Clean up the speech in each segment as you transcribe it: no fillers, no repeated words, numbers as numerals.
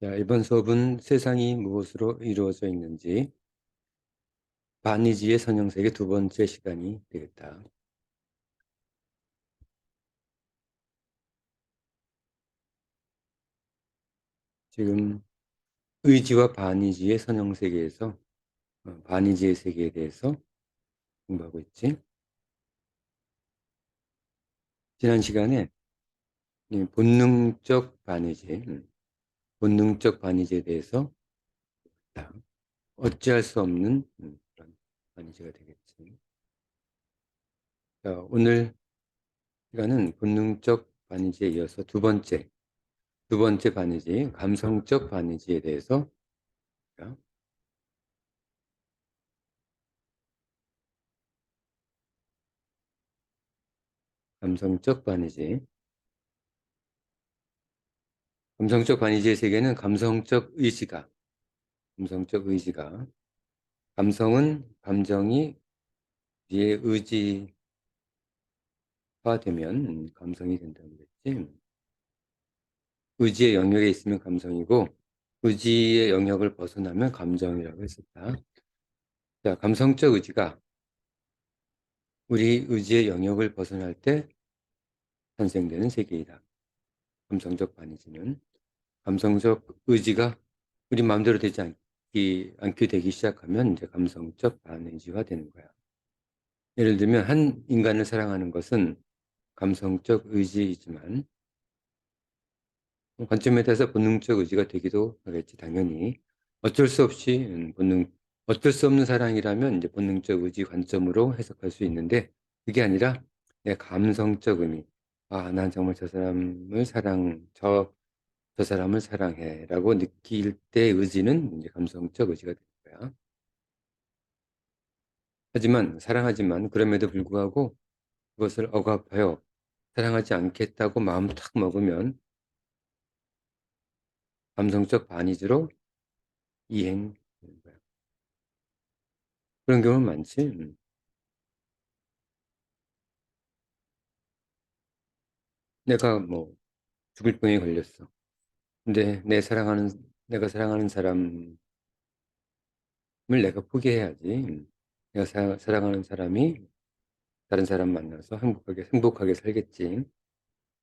자, 이번 수업은 세상이 무엇으로 이루어져 있는지 바니지의 선형색의 두 번째 시간이 되겠다. 지금 의지와 바니지의 선형세계에서 바니지의 세계에 대해서 공부하고 있지. 지난 시간에 이 본능적 바니지, 본능적 바니지에 대해서 다 어찌할 수 없는 그런 바니지가 되겠지. 자, 오늘 시간은 본능적 바니지에 이어서 두 번째 바니지, 감성적 바니지에 대해서 감성적 바니지. 감성적 바니지의 세계는 감성적 의지가, 감성은 감정이 우리의 의지화 되면 감성이 된다는 거지. 의지의 영역에 있으면 감성이고, 의지의 영역을 벗어나면 감정이라고 했었다. 자, 감성적 의지가 우리 의지의 영역을 벗어날 때 탄생되는 세계이다. 감성적 바니지는. 감성적 의지가 우리 마음대로 되지 않게 되기 시작하면 이제 감성적 바니지화 되는 거야. 예를 들면 한 인간을 사랑하는 것은 감성적 의지이지만 관점에 따라서 본능적 의지가 되기도 하겠지, 당연히. 어쩔 수 없이 어쩔 수 없는 사랑이라면 이제 본능적 의지 관점으로 해석할 수 있는데 그게 아니라 내 감성적 의미. 아, 난 정말 저 사람을 사랑해라고 느낄 때 의지는 이제 감성적 의지가 되는 거야. 사랑하지만 그럼에도 불구하고 그것을 억압하여 사랑하지 않겠다고 마음 탁 먹으면 감성적 반의지로 이행되는 거야. 그런 경우는 많지. 내가 뭐 죽을 병에 걸렸어. 근데 내가 사랑하는 사람을 내가 포기해야지. 내가 사랑하는 사람이 다른 사람 만나서 행복하게 살겠지.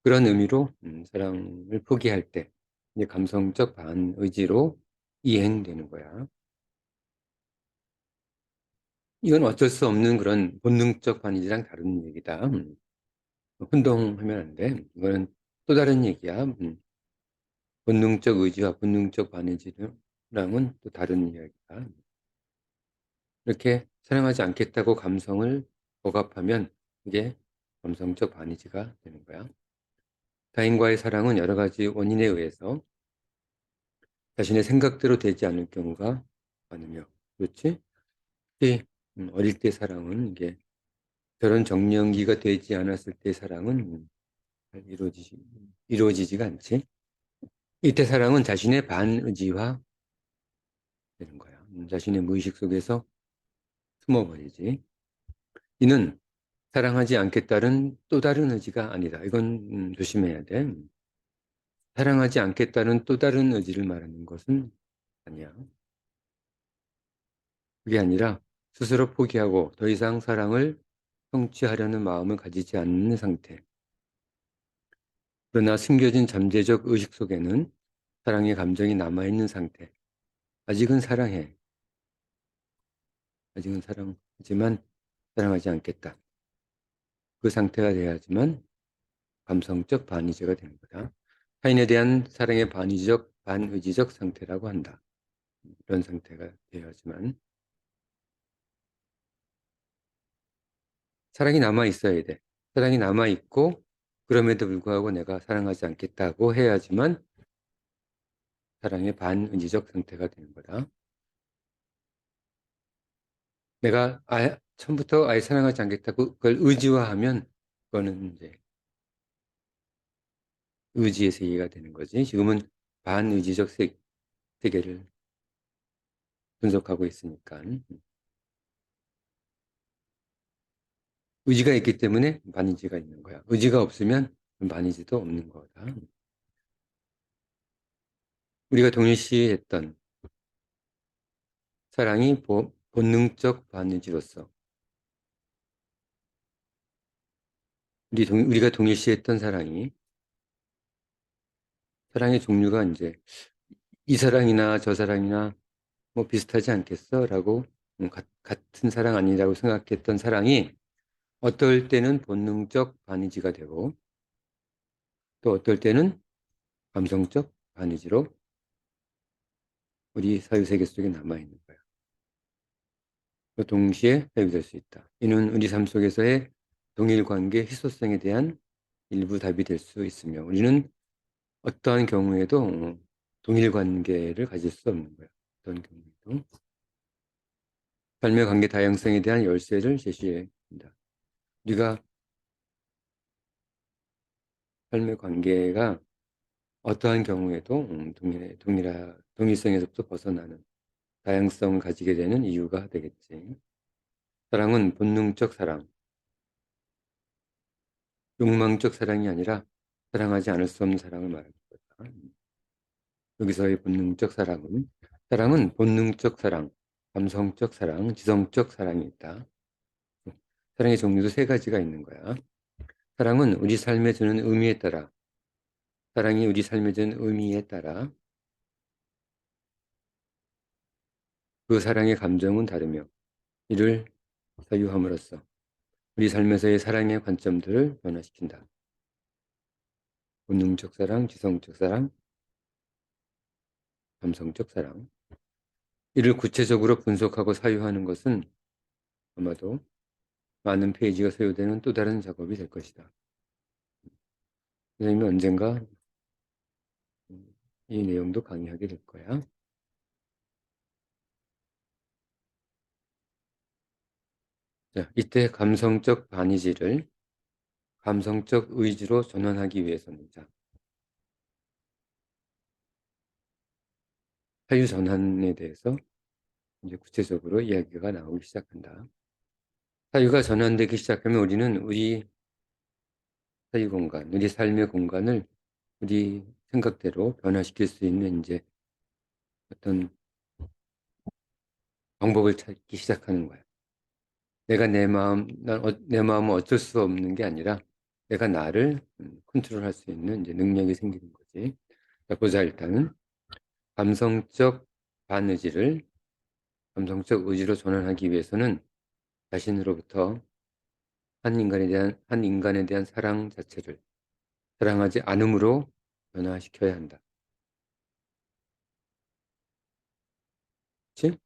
그런 의미로 사랑을 포기할 때 이제 감성적 반의지로 이행되는 거야. 이건 어쩔 수 없는 그런 본능적 반의지랑 다른 얘기다. 혼동하면 안 돼. 이거는 또 다른 얘기야. 본능적 의지와 본능적 반의지랑은 또 다른 이야기다. 이렇게 사랑하지 않겠다고 감성을 억압하면 이게 감성적 반의지가 되는 거야. 타인과의 사랑은 여러 가지 원인에 의해서 자신의 생각대로 되지 않을 경우가 많으며, 그렇지? 특히 어릴 때 사랑은 이게 결혼 정년기가 되지 않았을 때 사랑은 잘 이루어지지가 않지. 이때 사랑은 자신의 반의지화 되는 거야. 자신의 무의식 속에서 숨어버리지. 이는 사랑하지 않겠다는 또 다른 의지가 아니다. 이건 조심해야 돼. 사랑하지 않겠다는 또 다른 의지를 말하는 것은 아니야. 그게 아니라 스스로 포기하고 더 이상 사랑을 성취하려는 마음을 가지지 않는 상태. 그러나 숨겨진 잠재적 의식 속에는 사랑의 감정이 남아있는 상태. 아직은 사랑해. 아직은 사랑하지만 사랑하지 않겠다. 그 상태가 돼야지만 감성적 반의제가 되는 거다. 타인에 대한 사랑의 반의지적 상태라고 한다. 이런 상태가 되어야지만 사랑이 남아 있어야 돼. 사랑이 남아 있고 그럼에도 불구하고 내가 사랑하지 않겠다고 해야지만 사랑의 반의지적 상태가 되는 거다. 내가 처음부터 아예 사랑하지 않겠다고 그걸 의지화하면 그거는 이제 의지의 세계가 되는 거지. 지금은 반의지적 세계를 분석하고 있으니까. 의지가 있기 때문에 반의지가 있는 거야. 의지가 없으면 반의지도 없는 거다. 우리가 동일시했던 사랑이 본능적 반의지로서 우리가 동일시했던 사랑의 종류가 이제 이 사랑이나 저 사랑이나 뭐 비슷하지 않겠어? 라고 같은 사랑 아니라고 생각했던 사랑이 어떨 때는 본능적 반의지가 되고 또 어떨 때는 감성적 반의지로 우리 사유세계 속에 남아있는 거야. 또 동시에 사유될 수 있다. 이는 우리 삶 속에서의 동일관계 희소성에 대한 일부 답이 될 수 있으며 우리는 어떠한 경우에도 동일관계를 가질 수 없는 거야. 어떤 경우에도. 삶의 관계 다양성에 대한 열쇠를 제시해 준다. 우리가 삶의 관계가 어떠한 경우에도 동일성에서부터 벗어나는 다양성을 가지게 되는 이유가 되겠지. 사랑은 본능적 사랑, 욕망적 사랑이 아니라 사랑하지 않을 수 없는 사랑을 말하는 거다. 여기서의 본능적 사랑은 본능적 사랑, 감성적 사랑, 지성적 사랑이 있다. 사랑의 종류도 세 가지가 있는 거야. 사랑은 우리 삶에 주는 의미에 따라, 사랑이 우리 삶에 주는 의미에 따라 그 사랑의 감정은 다르며 이를 사유함으로써 우리 삶에서의 사랑의 관점들을 변화시킨다. 본능적 사랑, 지성적 사랑, 감성적 사랑. 이를 구체적으로 분석하고 사유하는 것은 아마도 많은 페이지가 소요되는 또 다른 작업이 될 것이다. 선생님이 언젠가 이 내용도 강의하게 될 거야. 자, 이때 감성적 반의지를 감성적 의지로 전환하기 위해서는 자, 사유 전환에 대해서 이제 구체적으로 이야기가 나오기 시작한다. 사유가 전환되기 시작하면 우리는 우리 사유 공간, 우리 삶의 공간을 우리 생각대로 변화시킬 수 있는 이제 어떤 방법을 찾기 시작하는 거야. 내가 내 마음은 어쩔 수 없는 게 아니라 내가 나를 컨트롤할 수 있는 이제 능력이 생기는 거지. 자, 보자, 일단은. 감성적 반의지를 감성적 의지로 전환하기 위해서는 자신으로부터 한 인간에 대한 사랑 자체를 사랑하지 않음으로 변화시켜야 한다. 그치?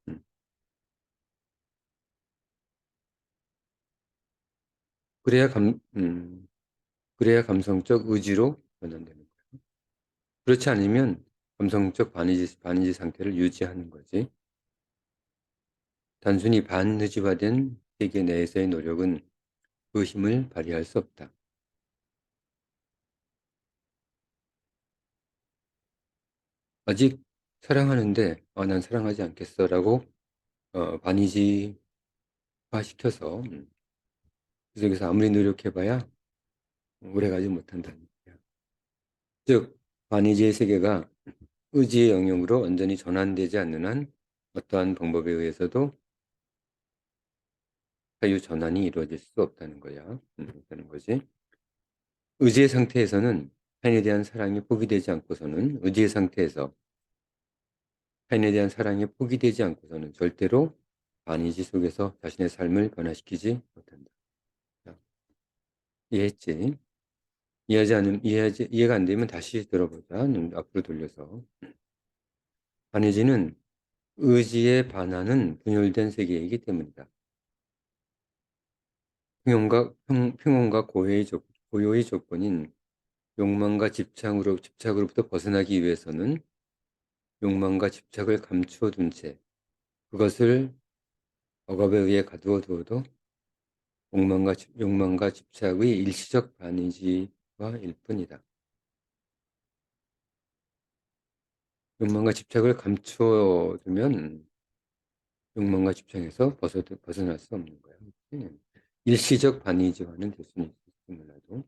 그래야 그래야 감성적 의지로 변환되는 거야. 그렇지 않으면 감성적 반의지 상태를 유지하는 거지. 단순히 반의지화된 세계 내에서의 노력은 그 힘을 발휘할 수 없다. 아직 사랑하는데 난 사랑하지 않겠어라고 반의지화 시켜서 그 속에서 아무리 노력해봐야 오래가지 못한다는 거야. 즉 반의지의 세계가 의지의 영역으로 완전히 전환되지 않는 한 어떠한 방법에 의해서도 사유 전환이 이루어질 수 없다는 거야. 없다는 거지. 의지의 상태에서는 타인에 대한 사랑이 포기되지 않고서는 의지의 상태에서 타인에 대한 사랑이 포기되지 않고서는 절대로 반의지 속에서 자신의 삶을 변화시키지 못한다. 자, 이해했지? 이해가 안 되면 다시 들어보자. 눈 앞으로 돌려서. 반의지는 의지에 반하는 분열된 세계이기 때문이다. 평온과 고요의 조건인 욕망과 집착으로부터 벗어나기 위해서는 욕망과 집착을 감추어 둔 채 그것을 억압에 의해 가두어 두어도 욕망과 집착의 일시적 반의지화일 뿐이다. 욕망과 집착을 감추어 두면 욕망과 집착에서 벗어날 수 없는 거야. 일시적 반의지화는 될 수는 있을지 몰라도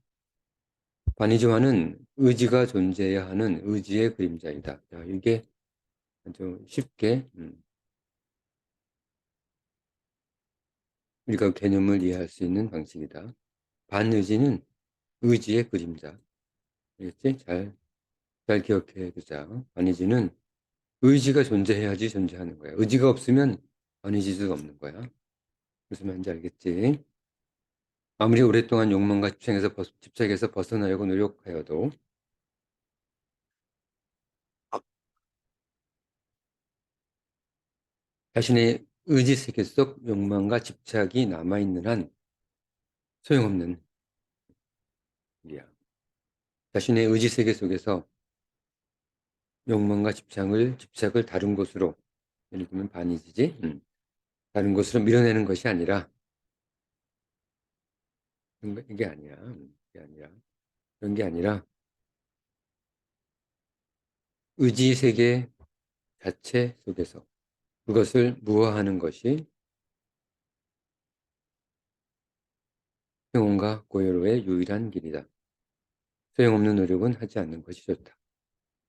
반의지화는 의지가 존재해야 하는 의지의 그림자이다. 자, 이게 아주 쉽게 우리가 개념을 이해할 수 있는 방식이다. 반의지는 의지의 그림자. 알겠지? 잘 기억해 두자. 반의지는 의지가 존재해야지 존재하는 거야. 의지가 없으면 반의지도 없는 거야. 무슨 말인지 알겠지? 아무리 오랫동안 욕망과 집착에서 벗어나려고 노력하여도 자신의 의지 세계 속 욕망과 집착이 남아있는 한 소용없는 일이야. 자신의 의지 세계 속에서 욕망과 집착을 다른 곳으로, 예를 들면 반의지지, 다른 곳으로 밀어내는 것이 아니라, 이게 아니야. 그런 게 아니라, 의지 세계 자체 속에서 그것을 무화하는 것이 평온과 고요로의 유일한 길이다. 소용없는 노력은 하지 않는 것이 좋다.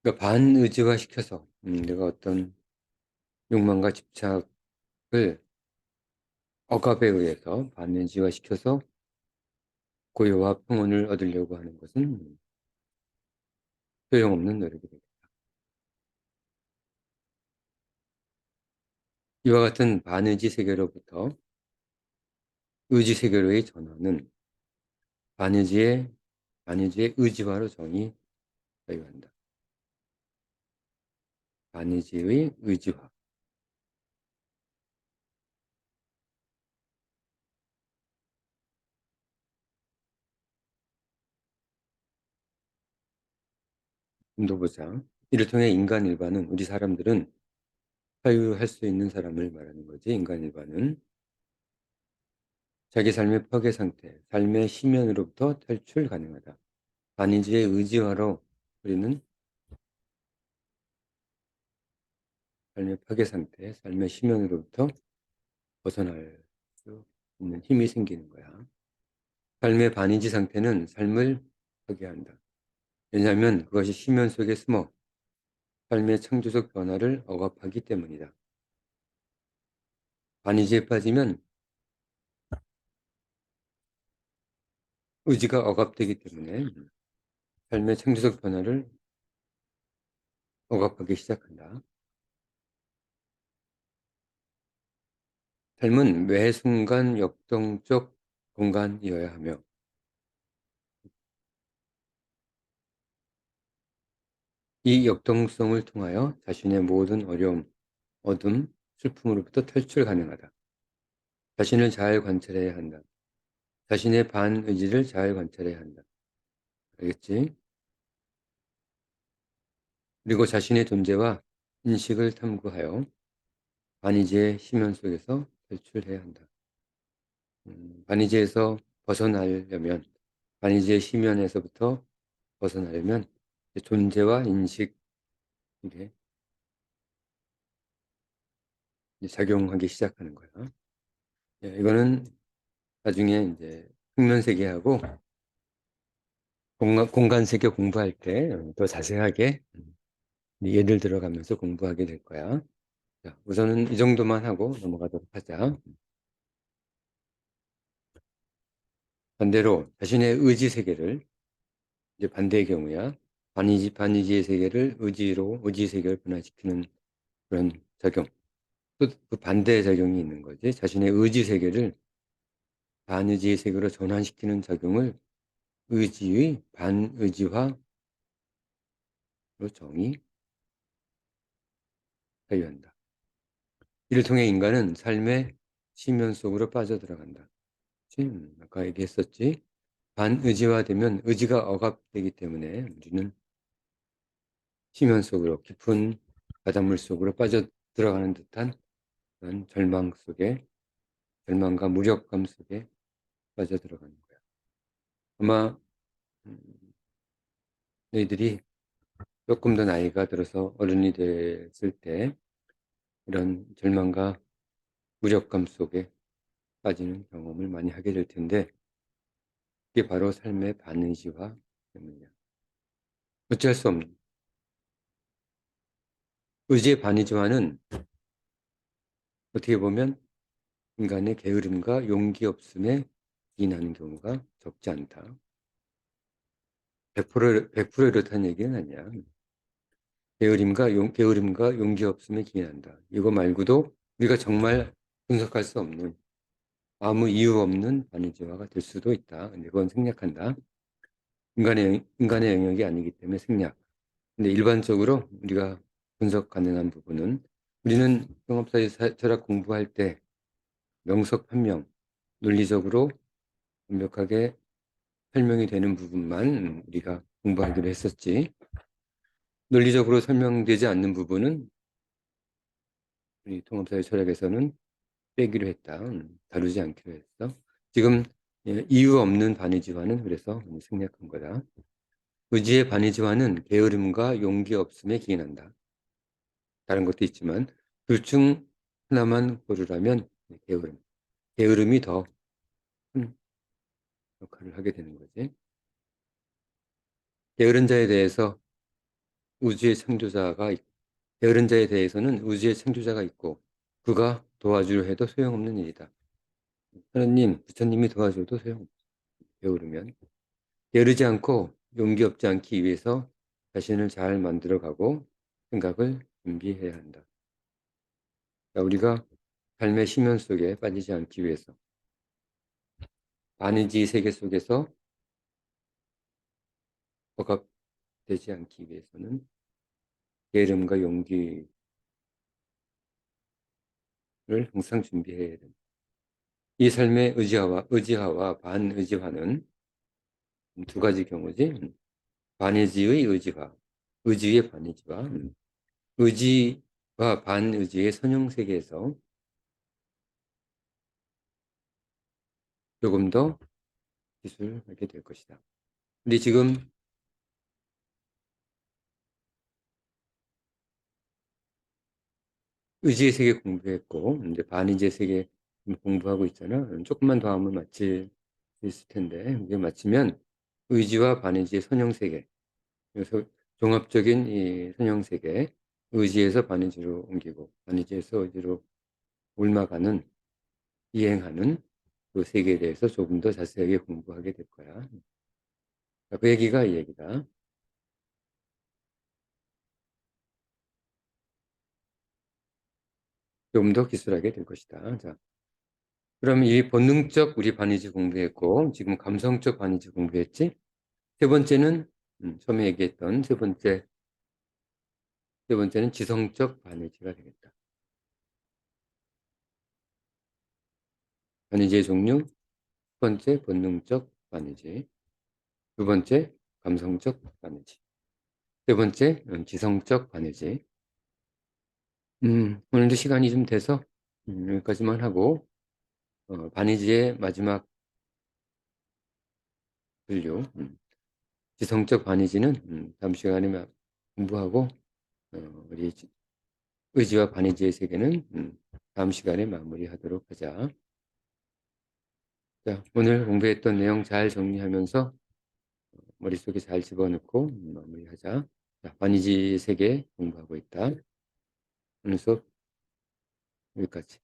그러니까 반의지화 시켜서 내가 어떤 욕망과 집착을 억압에 의해서 반의지화 시켜서 고요와 평온을 얻으려고 하는 것은 소용없는 노력이 됩니다. 이와 같은 반의지 세계로부터 의지 세계로의 전환은 반의지의 의지화로 정의 자유한다. 반의지의 의지화. 좀 더 보자. 이를 통해 인간 일반은 우리 사람들은 사유할 수 있는 사람을 말하는 거지. 인간 일반은 자기 삶의 파괴 상태, 삶의 심연으로부터 탈출 가능하다. 반의지의 의지화로 우리는 삶의 파괴 상태, 삶의 심연으로부터 벗어날 수 있는 힘이 생기는 거야. 삶의 반의지 상태는 삶을 파괴한다. 왜냐하면 그것이 심연 속에 숨어 삶의 창조적 변화를 억압하기 때문이다. 반의지에 빠지면 의지가 억압되기 때문에 삶의 창조적 변화를 억압하기 시작한다. 삶은 매 순간 역동적 공간이어야 하며 이 역동성을 통하여 자신의 모든 어려움, 어둠, 슬픔으로부터 탈출 가능하다. 자신을 잘 관찰해야 한다. 자신의 반의지를 잘 관찰해야 한다. 알겠지? 그리고 자신의 존재와 인식을 탐구하여 반의지의 심연 속에서 탈출해야 한다. 반의지에서 벗어나려면, 반의지의 심연에서부터 벗어나려면 존재와 인식, 이게 작용하기 시작하는 거야. 예, 이거는 나중에 이제 평면세계하고 공간 세계 공부할 때 더 자세하게 예를 들어가면서 공부하게 될 거야. 자, 우선은 이 정도만 하고 넘어가도록 하자. 반대로 자신의 의지 세계를, 이제 반대의 경우야. 반의지의 세계를 의지 세계를 변화시키는 그런 작용. 또 그 반대의 작용이 있는 거지. 자신의 의지 세계를 반의지의 세계로 전환시키는 작용을 의지의 반의지화로 정의 하여한다. 이를 통해 인간은 삶의 심연 속으로 빠져들어간다. 아까 얘기했었지. 반의지화되면 의지가 억압되기 때문에 우리는 심연 속으로, 깊은 바닷물 속으로 빠져들어가는 듯한 그런 절망과 무력감 속에 빠져들어가는 거야. 아마 음, 너희들이 조금 더 나이가 들어서 어른이 됐을 때 이런 절망과 무력감 속에 빠지는 경험을 많이 하게 될 텐데, 그게 바로 삶의 반의지화 때문이야. 어쩔 수 없는, 의지의 반의지와는 어떻게 보면 인간의 게으름과 용기 없음에 기인하는 경우가 적지 않다. 100% 이렇다는 얘기는 아니야. 게으름과 용기 없음에 기인한다. 이거 말고도 우리가 정말 분석할 수 없는 아무 이유 없는 반의지화가 될 수도 있다. 근데 그건 생략한다. 인간의 영역이 아니기 때문에 생략. 근데 일반적으로 우리가 분석 가능한 부분은 우리는 통합사회 철학 공부할 때 명석판명, 논리적으로 완벽하게 설명이 되는 부분만 우리가 공부하기로 했었지. 논리적으로 설명되지 않는 부분은 우리 통합사회 철학에서는 빼기로 했다. 다루지 않기로 했어. 지금 이유 없는 반의지화는 그래서 생략한 거다. 의지의 반의지화는 게으름과 용기 없음에 기인한다. 다른 것도 있지만 둘 중 하나만 고르라면 게으름. 게으름이 더 큰 역할을 하게 되는 거지. 게으른 자에 대해서 우주의 창조자가 있고, 게으른 자에 대해서는 우주의 창조자가 있고 그가 도와주려 해도 소용없는 일이다. 하나님, 부처님이 도와줘도 소용없어. 게으르면. 게으르지 않고 용기 없지 않기 위해서 자신을 잘 만들어가고 생각을 준비해야 한다. 그러니까 우리가 삶의 심연 속에 빠지지 않기 위해서 반의지 세계 속에서 억압되지 않기 위해서는 게으름과 용기를 항상 준비해야 된다. 이 삶의 의지화와 반의지화는 두 가지 경우지. 반의지의 의지화, 의지의 반의지화, 의지와 반의지의 선형 세계에서 조금 더 기술하게 될 것이다. 우리 지금 의지의 세계 공부했고 이제 반의지의 세계 공부하고 있잖아. 조금만 더 하면 마칠 수 있을 텐데 이게 마치면 의지와 반의지의 선형 세계, 그래서 종합적인 이 선형 세계, 의지에서 반의지로 옮기고 반의지에서 의지로 옮아가는 이행하는 그 세계에 대해서 조금 더 자세하게 공부하게 될 거야. 그 얘기가 이 얘기다. 좀 더 기술하게 될 것이다. 자, 그럼 이 본능적 우리 반의지 공부했고 지금 감성적 반의지 공부했지? 세 번째는 처음에 얘기했던 세 번째는 지성적 반의지가 되겠다. 반의지의 종류, 첫 번째 본능적 반의지, 두 번째 감성적 반의지, 세 번째 지성적 반의지. 오늘도 시간이 좀 돼서 여기까지만 하고 반의지의 마지막 분류, 지성적 반의지는 다음 시간에 공부하고 우리 의지와 반의지의 세계는 다음 시간에 마무리하도록 하자. 자, 오늘 공부했던 내용 잘 정리하면서 머릿속에 잘 집어넣고 마무리하자. 자, 반의지 세계 공부하고 있다. 오늘 수업 여기까지.